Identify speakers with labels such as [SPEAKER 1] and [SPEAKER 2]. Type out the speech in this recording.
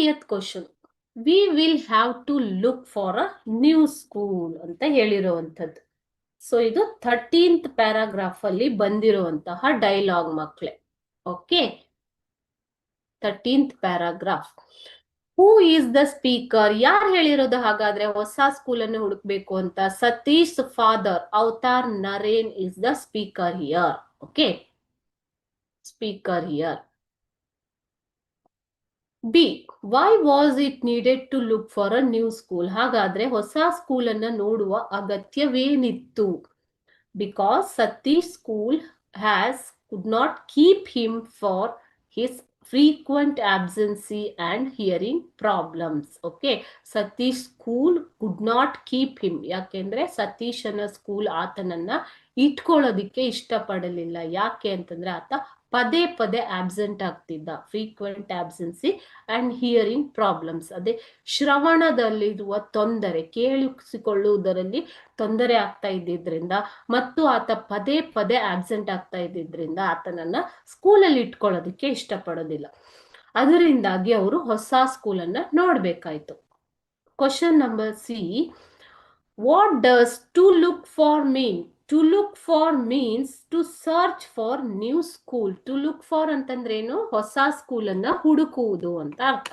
[SPEAKER 1] 30th question, we will have to look for a new school ಅಂತ ಹೇಳಿರುವಂಥದ್ದು. So ಇದು 13th paragraph ಅಲ್ಲಿ ಬಂದಿರುವಂತಹ ಡೈಲಾಗ್ ಮಕ್ಕಳೇ. Okay, 13th paragraph. Who is the speaker? ಯಾರು ಹೇಳಿರೋದು ಹಾಗಾದ್ರೆ ಹೊಸ ಸ್ಕೂಲ್ ಅನ್ನು ಹುಡುಕ್ಬೇಕು ಅಂತ? Satish father Avtar Narain is the speaker here. Okay, speaker here. B, why was it needed to look for a new school? ಹಾಗಾದ್ರೆ ಹೊಸ ಸ್ಕೂಲ್ ಅನ್ನ ನೋಡುವ ಅಗತ್ಯವೇನಿತ್ತು? Because Satish school has could not keep him for his frequent absency and hearing problems. Okay, Satish school could not keep him. ಯಾಕೆಂದ್ರೆ ಸತೀಶನ school ಆತನನ್ನ ಇಟ್ಕೊಳ್ಳೋದಿಕ್ಕೆ ಇಷ್ಟಪಡಲಿಲ್ಲ. ಯಾಕೆ ಅಂತಂದ್ರೆ ಆತ ಪದೇ ಪದೇ ಆಬ್ಸೆಂಟ್ ಆಗ್ತಿದ್ದ. Frequent absence and hearing problems, ಅದೇ ಶ್ರವಣದಲ್ಲಿರುವ ತೊಂದರೆ, ಕೇಳಿಸಿಕೊಳ್ಳುವುದರಲ್ಲಿ ತೊಂದರೆ ಆಗ್ತಾ ಇದ್ದಿದ್ರಿಂದ ಮತ್ತು ಆತ ಪದೇ ಪದೇ ಆಬ್ಸೆಂಟ್ ಆಗ್ತಾ ಇದ್ದಿದ್ರಿಂದ ಆತನನ್ನ ಸ್ಕೂಲಲ್ಲಿ ಇಟ್ಕೊಳ್ಳೋದಕ್ಕೆ ಇಷ್ಟಪಡೋದಿಲ್ಲ. ಅದರಿಂದಾಗಿ ಅವರು ಹೊಸ ಸ್ಕೂಲನ್ನ ನೋಡ್ಬೇಕಾಯ್ತು. Question number C, what does to look for mean? To look for means to search for new school. To look for ಅಂತಂದ್ರೆ ಏನು? ಹೊಸ ಸ್ಕೂಲ್ ಅನ್ನ ಹುಡುಕುವುದು ಅಂತ ಅರ್ಥ.